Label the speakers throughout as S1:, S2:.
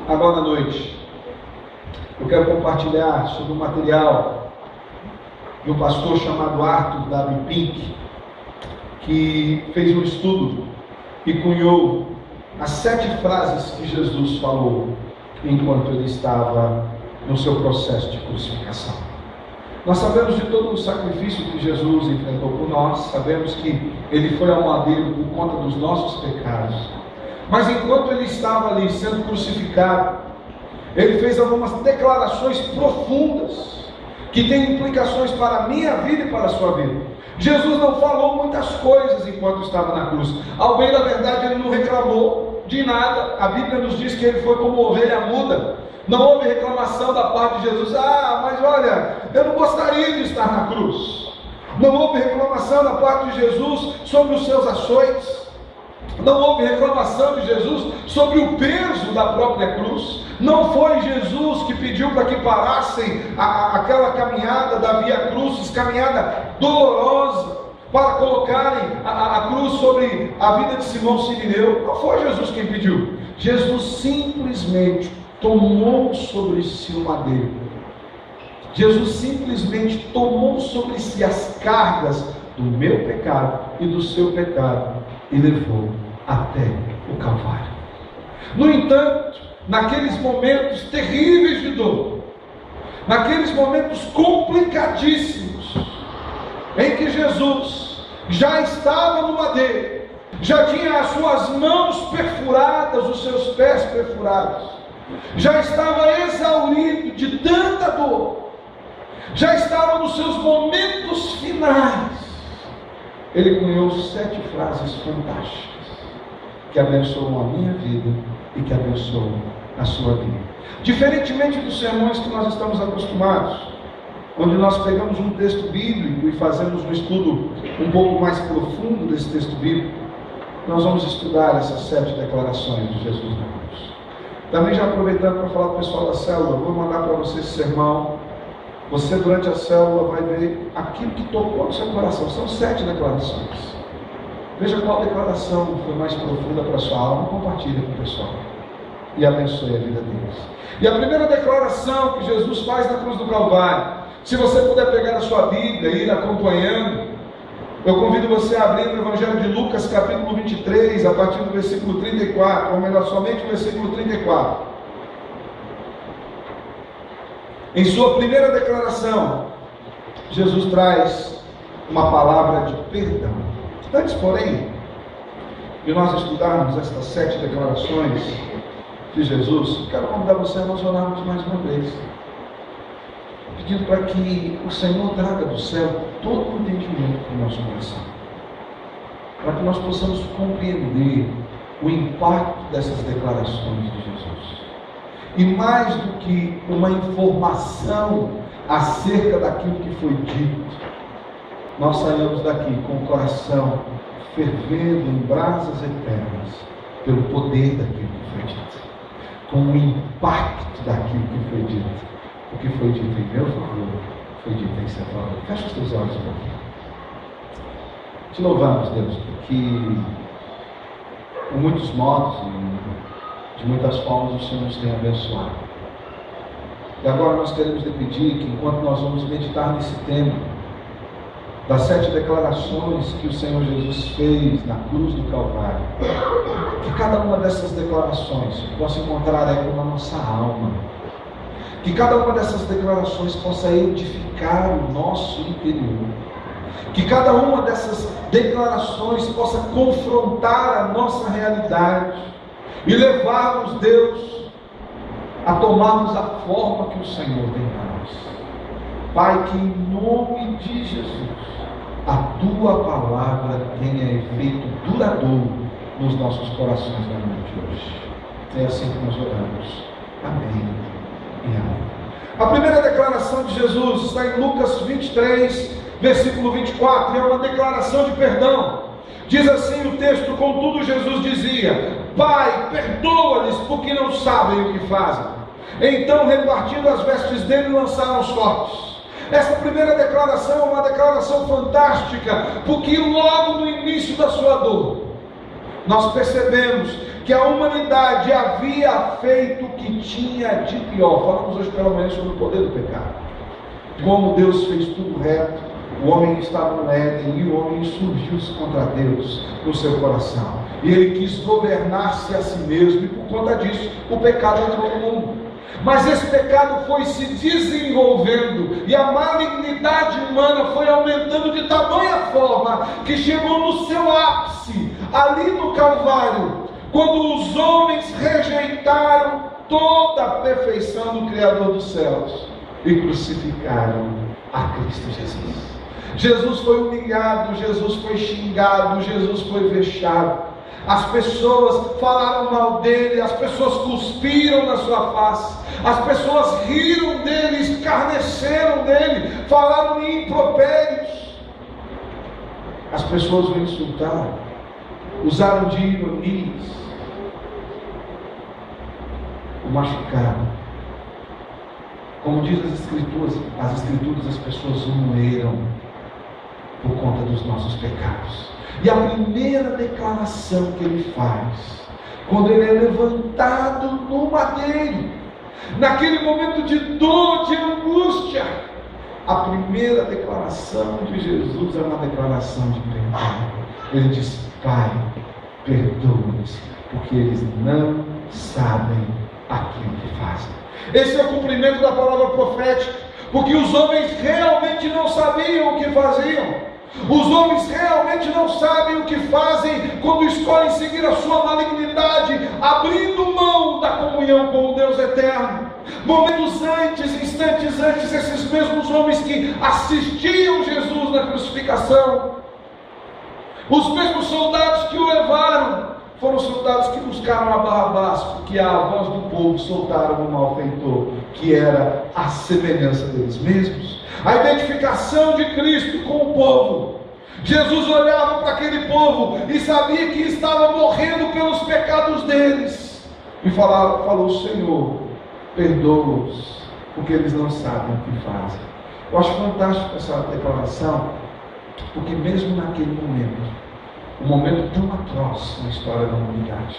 S1: Agora à noite, eu quero compartilhar sobre um material de um pastor chamado Arthur W. Pink, que fez um estudo e cunhou as 7 frases que Jesus falou enquanto ele estava no seu processo de crucificação. Nós sabemos de todo o sacrifício que Jesus enfrentou por nós, sabemos que ele foi ao madeiro por conta dos nossos pecados, mas enquanto ele estava ali sendo crucificado, ele fez algumas declarações profundas que têm implicações para a minha vida e para a sua vida. Jesus não falou muitas coisas enquanto estava na cruz. Ao bem da verdade, ele não reclamou de nada. A Bíblia nos diz que ele foi como ovelha muda. Não houve reclamação da parte de Jesus. Mas olha, eu não gostaria de estar na cruz. Não houve reclamação da parte de Jesus sobre os seus açoites. Não houve reclamação de Jesus sobre o peso da própria cruz. Não foi Jesus que pediu para que parassem aquela caminhada da Via Crucis, caminhada dolorosa, para colocarem a cruz sobre a vida de Simão Sirineu. Não foi Jesus quem pediu. Jesus simplesmente tomou sobre si o madeiro. Jesus simplesmente tomou sobre si as cargas do meu pecado e do seu pecado e levou até o Calvário. No entanto, naqueles momentos terríveis de dor, naqueles momentos complicadíssimos, em que Jesus já estava no madeiro, já tinha as suas mãos perfuradas, os seus pés perfurados, já estava exaurido de tanta dor, já estava nos seus momentos finais, ele cunhou 7 frases fantásticas que abençoam a minha vida e que abençoam a sua vida. Diferentemente dos sermões que nós estamos acostumados, onde nós pegamos um texto bíblico e fazemos um estudo um pouco mais profundo desse texto bíblico, nós vamos estudar essas 7 declarações de Jesus na cruz. Também já aproveitando para falar para o pessoal da célula, vou mandar para você esse sermão. Você durante a célula vai ver aquilo que tocou no seu coração. São 7 declarações. Veja qual declaração foi mais profunda para a sua alma, compartilhe com o pessoal e abençoe a vida deles. E a primeira declaração que Jesus faz na cruz do Calvário, se você puder pegar a sua Bíblia e ir acompanhando, eu convido você a abrir no Evangelho de Lucas, capítulo 23, a partir do versículo 34, ou melhor, somente o versículo 34. Em sua primeira declaração, Jesus traz uma palavra de perdão. Antes, porém, de nós estudarmos estas 7 declarações de Jesus, quero convidar você a nós orarmos mais uma vez, pedindo para que o Senhor traga do céu todo o entendimento para o nosso coração, para que nós possamos compreender o impacto dessas declarações de Jesus. E mais do que uma informação acerca daquilo que foi dito, nós saímos daqui com o coração fervendo em brasas eternas pelo poder daquilo que foi dito, com o impacto daquilo que foi dito. O que foi dito em meu favor, foi dito em seu favor. Fecha os teus olhos um pouquinho. Te louvamos, Deus, porque por muitos modos e de muitas formas o Senhor nos tem abençoado. E agora nós queremos lhe pedir que enquanto nós vamos meditar nesse tema, das 7 declarações que o Senhor Jesus fez na cruz do Calvário, que cada uma dessas declarações possa encontrar eco na nossa alma, que cada uma dessas declarações possa edificar o nosso interior, que cada uma dessas declarações possa confrontar a nossa realidade e levar-nos, Deus, a tomarmos a forma que o Senhor tem para nós. Pai, que em nome de Jesus a Tua palavra tenha efeito duradouro nos nossos corações na noite de hoje. É assim que nós oramos. Amém e amém. A primeira declaração de Jesus está em Lucas 23, versículo 24, e é uma declaração de perdão. Diz assim o texto: contudo Jesus dizia: Pai, perdoa-lhes, porque não sabem o que fazem. Então, repartindo as vestes dele, lançaram os sortes. Essa primeira declaração é uma declaração fantástica, porque logo no início da sua dor, nós percebemos que a humanidade havia feito o que tinha de pior. Falamos hoje pela manhã sobre o poder do pecado. Como Deus fez tudo reto, o homem estava no Éden e o homem insurgiu-se contra Deus no seu coração. E ele quis governar-se a si mesmo, e por conta disso o pecado entrou no mundo. Mas esse pecado foi se desenvolvendo e a malignidade humana foi aumentando de tamanha forma que chegou no seu ápice, ali no Calvário, quando os homens rejeitaram toda a perfeição do Criador dos céus e crucificaram a Cristo Jesus. Jesus foi humilhado, Jesus foi xingado, Jesus foi vexado. As pessoas falaram mal dele, as pessoas cuspiram na sua face, as pessoas riram dele, escarneceram dele, falaram em impropérios. As pessoas o insultaram, usaram de ironias, o machucaram. Como diz as escrituras, as pessoas o moeram por conta dos nossos pecados. E a primeira declaração que ele faz, quando ele é levantado no madeiro, naquele momento de dor, de angústia, a primeira declaração de Jesus é uma declaração de perdão. Ele diz: Pai, perdoa-nos, porque eles não sabem aquilo que fazem. Esse é o cumprimento da palavra profética, porque os homens realmente não sabiam o que faziam. Os homens realmente não sabem o que fazem quando escolhem seguir a sua malignidade, abrindo mão da comunhão com o Deus eterno. Momentos antes, instantes antes, esses mesmos homens que assistiam Jesus na crucificação, os mesmos soldados que o levaram, foram soldados que buscaram a Barrabás, porque a voz do povo soltaram o malfeitor, que era a semelhança deles mesmos. A identificação de Cristo com o povo. Jesus olhava para aquele povo e sabia que estava morrendo pelos pecados deles. E falou: Senhor, perdoa-os, porque eles não sabem o que fazem. Eu acho fantástico essa declaração, porque mesmo naquele momento, um momento tão atroz na história da humanidade,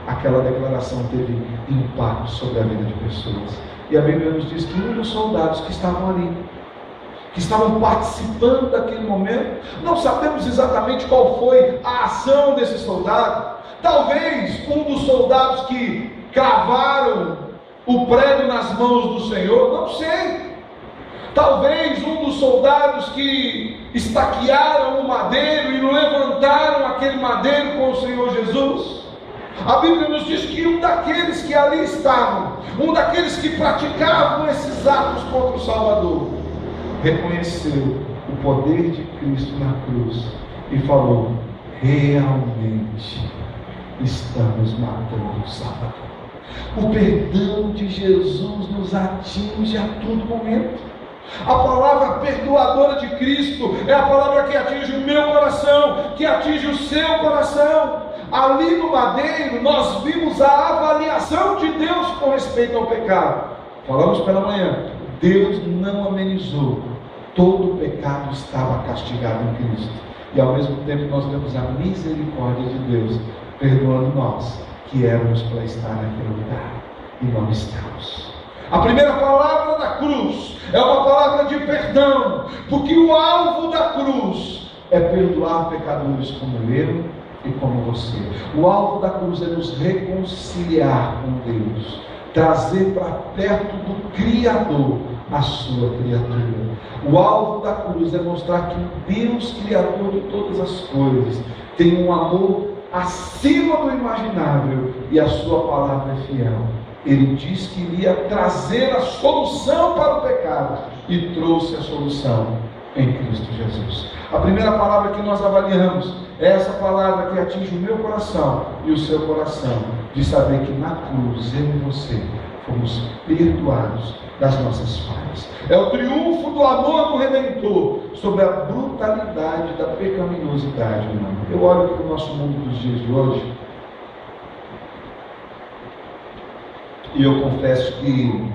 S1: aquela declaração teve impacto sobre a vida de pessoas. E a Bíblia nos diz que um dos soldados que estavam ali, que estavam participando daquele momento, não sabemos exatamente qual foi a ação desse soldado. Talvez um dos soldados que cravaram o prego nas mãos do Senhor, não sei. Talvez um dos soldados que estaquearam o madeiro e levantaram aquele madeiro com o Senhor Jesus. A Bíblia nos diz que um daqueles que ali estavam, um daqueles que praticavam esses atos contra o Salvador, reconheceu o poder de Cristo na cruz e falou: realmente estamos matando o Salvador. O perdão de Jesus nos atinge a todo momento. A palavra perdoadora de Cristo é a palavra que atinge o meu coração, que atinge o seu coração. Ali no madeiro nós vimos a avaliação de Deus com respeito ao pecado. Falamos pela manhã, Deus não amenizou. Todo o pecado estava castigado em Cristo. E ao mesmo tempo nós vemos a misericórdia de Deus perdoando nós, que éramos para estar naquele lugar e não estamos. A primeira palavra da cruz é uma palavra de perdão, porque o alvo da cruz é perdoar pecadores como eu e como você. O alvo da cruz é nos reconciliar com Deus, trazer para perto do Criador a sua criatura. O alvo da cruz é mostrar que o Deus Criador de todas as coisas tem um amor acima do imaginável e a sua palavra é fiel. Ele disse que iria trazer a solução para o pecado e trouxe a solução em Cristo Jesus. A primeira palavra que nós avaliamos é essa palavra que atinge o meu coração e o seu coração, de saber que na cruz eu e você fomos perdoados das nossas falhas. É o triunfo do amor do Redentor sobre a brutalidade da pecaminosidade humana. Eu olho para o nosso mundo dos dias de hoje e eu confesso que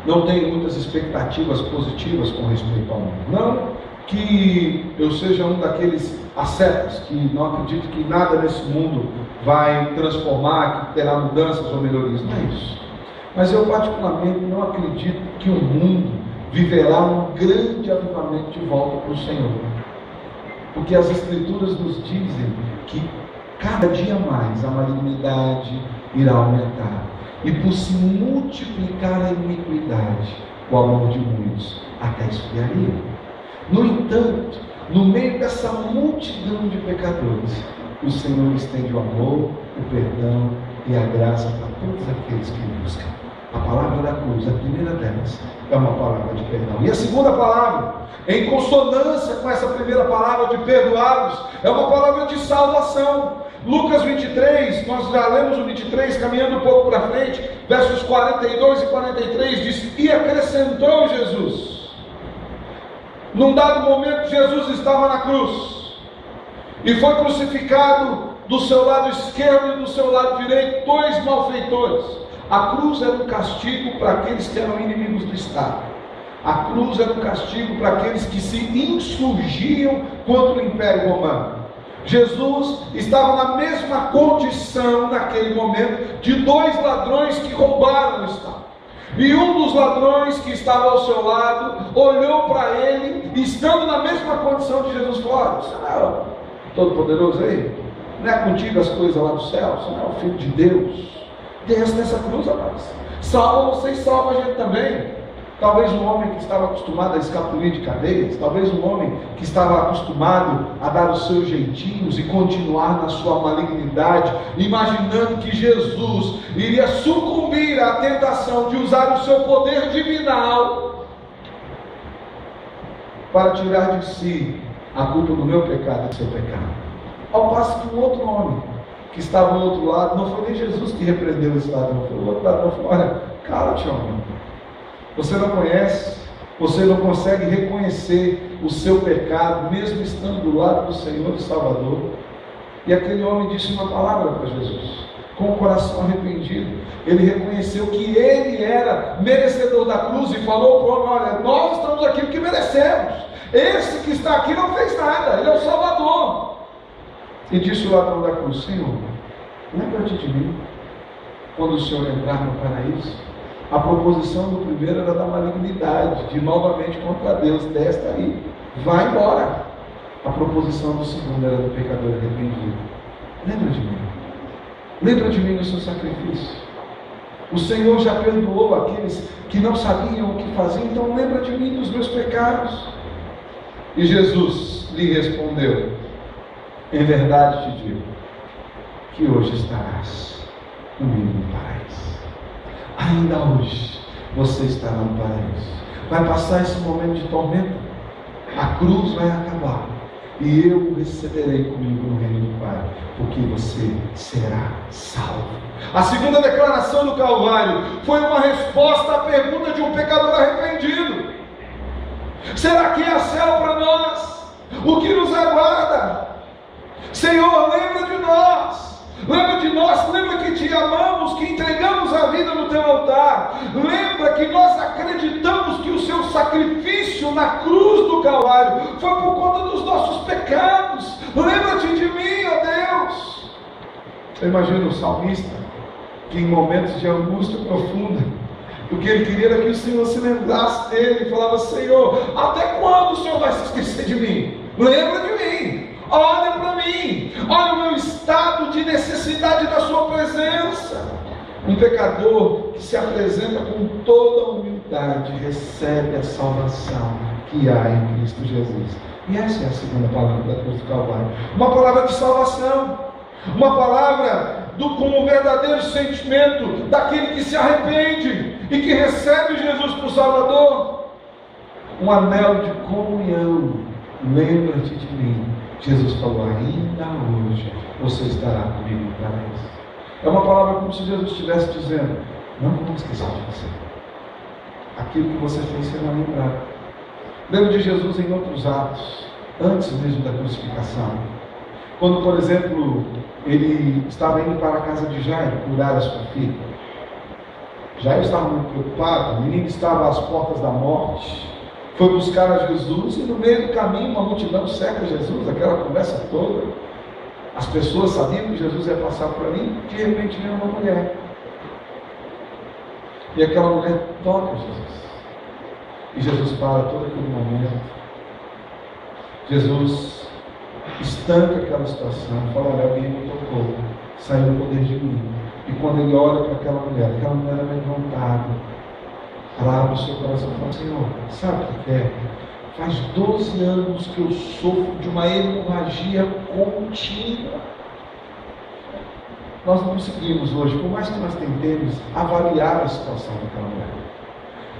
S1: não tenho muitas expectativas positivas com respeito ao mundo. Não que eu seja um daqueles ascetas que não acredito que nada nesse mundo vai transformar, que terá mudanças ou melhorias. Não é isso. Mas eu particularmente não acredito que o mundo viverá um grande avivamento de volta para o Senhor. Porque as Escrituras nos dizem que cada dia mais a malignidade irá aumentar. E por se multiplicar a iniquidade, o amor de muitos até esfriaria. No entanto, no meio dessa multidão de pecadores, o Senhor estende o amor, o perdão e a graça para todos aqueles que buscam. A palavra da cruz, a primeira delas, é uma palavra de perdão. E a segunda palavra, em consonância com essa primeira palavra de perdoados, é uma palavra de salvação. Lucas 23, nós já lemos o 23, caminhando um pouco para frente, versos 42 e 43, diz: e acrescentou Jesus. Num dado momento, Jesus estava na cruz, e foi crucificado do seu lado esquerdo e do seu lado direito, dois malfeitores. A cruz era um castigo para aqueles que eram inimigos do Estado. A cruz era um castigo para aqueles que se insurgiam contra o Império Romano. Jesus estava na mesma condição naquele momento de dois ladrões que roubaram o Estado. E um dos ladrões que estava ao seu lado olhou para ele, e estando na mesma condição de Jesus, falou: olha, você não é todo poderoso aí? Não é contigo as coisas lá do céu? Você não é o Filho de Deus? Desce nessa cruz, rapaz. Salva você e salva a gente também. Talvez um homem que estava acostumado a escapulir de cadeias, talvez um homem que estava acostumado a dar os seus jeitinhos e continuar na sua malignidade, imaginando que Jesus iria sucumbir à tentação de usar o seu poder divinal para tirar de si a culpa do meu pecado e do seu pecado. Ao passo que um outro homem que estava ao outro lado, não foi nem Jesus que repreendeu esse ladrão, foi o outro ladrão, falou: olha, cala-te, homem. Você não conhece, você não consegue reconhecer o seu pecado, mesmo estando do lado do Senhor e Salvador. E aquele homem disse uma palavra para Jesus, com o coração arrependido. Ele reconheceu que ele era merecedor da cruz e falou para o homem: olha, nós estamos aqui porque merecemos. Esse que está aqui não fez nada, ele é o Salvador. E disse o ladrão da cruz: Senhor, lembra-te de mim quando o Senhor entrar no paraíso. A proposição do primeiro era da malignidade, de novamente contra Deus: desce aí, vai embora. A proposição do segundo era do pecador arrependido: lembra de mim, lembra de mim no seu sacrifício. O Senhor já perdoou aqueles que não sabiam o que faziam, então lembra de mim dos meus pecados. E Jesus lhe respondeu: em verdade te digo que hoje estarás comigo no paraíso. Ainda hoje você estará no paraíso. Vai passar esse momento de tormento, a cruz vai acabar, e eu o receberei comigo no reino do Pai, porque você será salvo. A segunda declaração do Calvário foi uma resposta à pergunta de um pecador arrependido: será que há céu para nós? O que nos aguarda? Senhor, lembra de nós. Lembra de nós, lembra que te amamos, que entregamos a vida no teu altar. Lembra que nós acreditamos que o seu sacrifício na cruz do Calvário foi por conta dos nossos pecados. Lembra-te de mim, ó Deus. Eu imagino o salmista que em momentos de angústia profunda, o que ele queria era que o Senhor se lembrasse dele e falava: Senhor, até quando o Senhor vai se esquecer de mim? Lembra de mim. Olha para mim, olha o meu estado de necessidade da sua presença. Um pecador que se apresenta com toda a humildade recebe a salvação que há em Cristo Jesus. E essa é a segunda palavra da cruz do Calvário. Uma palavra de salvação, uma palavra com o verdadeiro sentimento daquele que se arrepende e que recebe Jesus por Salvador. Um anelo de comunhão. Lembra-te de mim. Jesus falou: ainda hoje você estará comigo no paraíso. É uma palavra como se Jesus estivesse dizendo: não vou esquecer de você. Aquilo que você fez será lembrado. Lembro de Jesus em outros atos, antes mesmo da crucificação. Quando, por exemplo, ele estava indo para a casa de Jairo curar a sua filha. Jairo estava muito preocupado, o menino estava às portas da morte. Foi buscar a Jesus e no meio do caminho uma multidão cerca Jesus, aquela conversa toda. As pessoas sabiam que Jesus ia passar por ali, de repente vem uma mulher. E aquela mulher toca Jesus. E Jesus para todo aquele momento. Jesus estanca aquela situação, fala: olha, alguém me tocou, saiu o poder de mim. E quando ele olha para aquela mulher é amedrontada, ela abre o seu coração e fala: Senhor, sabe o que é? Faz 12 anos que eu sofro de uma hemorragia contínua. Nós não conseguimos hoje, por mais que nós tentemos, avaliar a situação daquela mulher.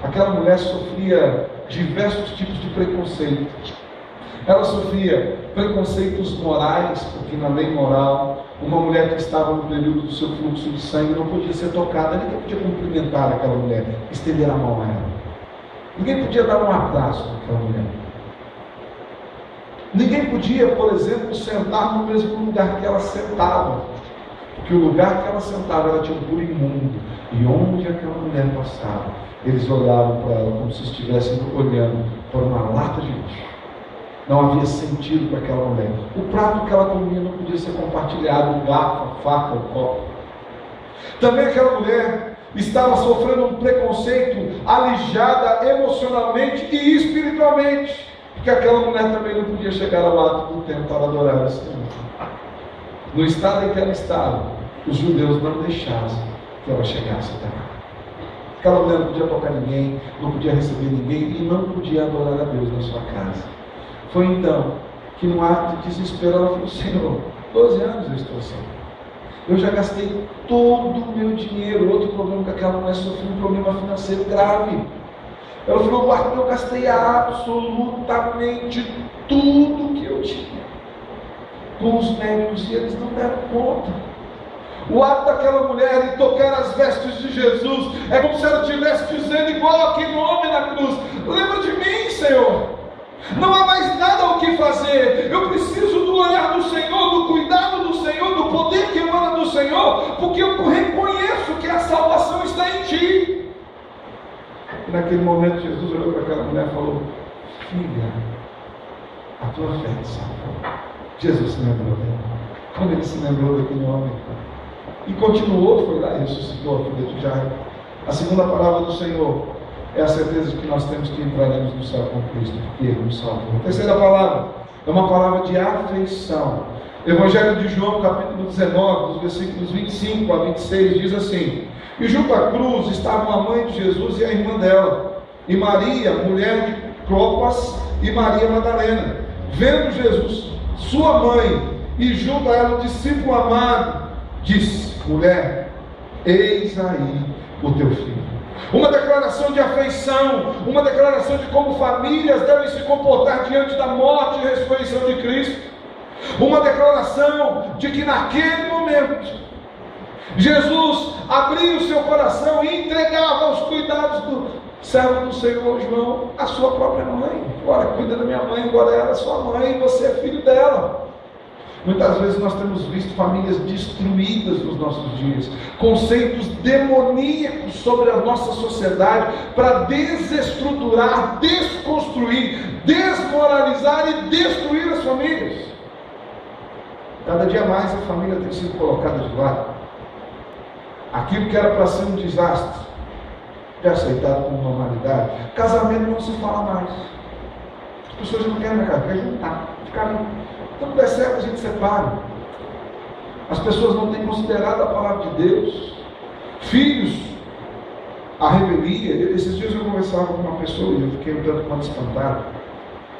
S1: Aquela mulher sofria diversos tipos de preconceito. Ela sofria preconceitos morais, porque na lei moral, uma mulher que estava no período do seu fluxo de sangue não podia ser tocada, ninguém podia cumprimentar aquela mulher, estender a mão a ela. Ninguém podia dar um abraço àquela mulher. Ninguém podia, por exemplo, sentar no mesmo lugar que ela sentava, porque o lugar que ela sentava era tido por imundo, e onde aquela mulher passava, eles olhavam para ela como se estivessem olhando para uma lata de lixo. Não havia sentido para aquela mulher. O prato que ela comia não podia ser compartilhado, o garfo, a faca, o copo. Também aquela mulher estava sofrendo um preconceito, alijada emocionalmente e espiritualmente, porque aquela mulher também não podia chegar ao ato do templo para adorar o Senhor. No estado em que ela estava, os judeus não deixassem que ela chegasse até lá. Aquela mulher não podia tocar ninguém, não podia receber ninguém e não podia adorar a Deus na sua casa. Foi então que, num ato de desespero, ela falou: Senhor, 12 anos eu estou assim. Eu já gastei todo o meu dinheiro. Outro problema que aquela mulher sofreu, um problema financeiro grave. Ela falou: eu gastei absolutamente tudo que eu tinha com os médicos e eles não deram conta. O ato daquela mulher de tocar as vestes de Jesus é como se ela estivesse dizendo, igual aquele homem na cruz: lembra de mim, Senhor. Não há mais nada o que fazer. Eu preciso do olhar do Senhor, do cuidado do Senhor, do poder que emana do Senhor, porque eu reconheço que a salvação está em Ti. E naquele momento Jesus olhou para aquela mulher e falou: filha, a tua fé te salvou. Jesus se lembrou dela. Quando ele se lembrou daquele homem, e continuou, foi lá e ressuscitou a filha de Jairo. A segunda palavra do Senhor é a certeza de que nós temos que entraremos no céu com Cristo, porque Ele nos salvou. A terceira palavra é uma palavra de afeição. Evangelho de João, capítulo 19, dos versículos 25 a 26, diz assim: e junto à cruz estavam a mãe de Jesus e a irmã dela, e Maria, mulher de Clopas, e Maria Madalena. Vendo Jesus, sua mãe, e junto a ela o discípulo amado, disse: mulher, eis aí o teu filho. Uma declaração de afeição, uma declaração de como famílias devem se comportar diante da morte e ressurreição de Cristo. Uma declaração de que naquele momento Jesus abria o seu coração e entregava aos cuidados do servo do Senhor João a sua própria mãe. Agora cuida da minha mãe, agora ela é sua mãe e você é filho dela. Muitas vezes nós temos visto famílias destruídas nos nossos dias, conceitos demoníacos sobre a nossa sociedade para desestruturar, desconstruir, desmoralizar e destruir as famílias. Cada dia mais a família tem sido colocada de lado. Aquilo que era para ser um desastre é aceitado como normalidade. Casamento não se fala mais. As pessoas não querem casar, querem juntar, ficar ali. Então, der certo, a gente separa. As pessoas não têm considerado a palavra de Deus. Filhos, a revelia. Esses dias eu conversava com uma pessoa e eu fiquei um tanto quanto espantado,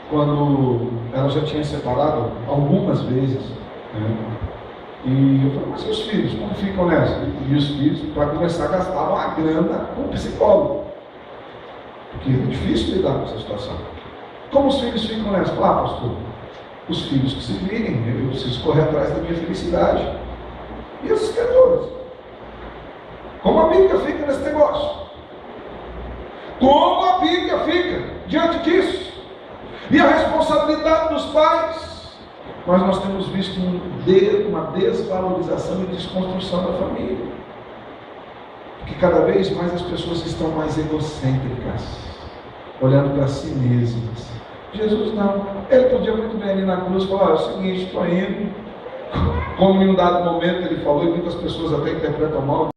S1: quando ela já tinha separado algumas vezes, né? E eu falei: mas seus filhos, como ficam nessa? E os filhos, para começar, gastavam a grana com o psicólogo, porque é difícil lidar com essa situação. Como os filhos ficam nessa? Ah, pastor, os filhos que se virem, eu preciso correr atrás da minha felicidade. E as escrituras? Como a Bíblia fica nesse negócio? Como a Bíblia fica diante disso? E a responsabilidade dos pais? Mas nós temos visto uma desvalorização e desconstrução da família. Porque cada vez mais as pessoas estão mais egocêntricas, olhando para si mesmas. Jesus não. Ele podia muito bem ali na cruz falar: é o seguinte, estou indo, como em um dado momento ele falou, e muitas pessoas até interpretam mal,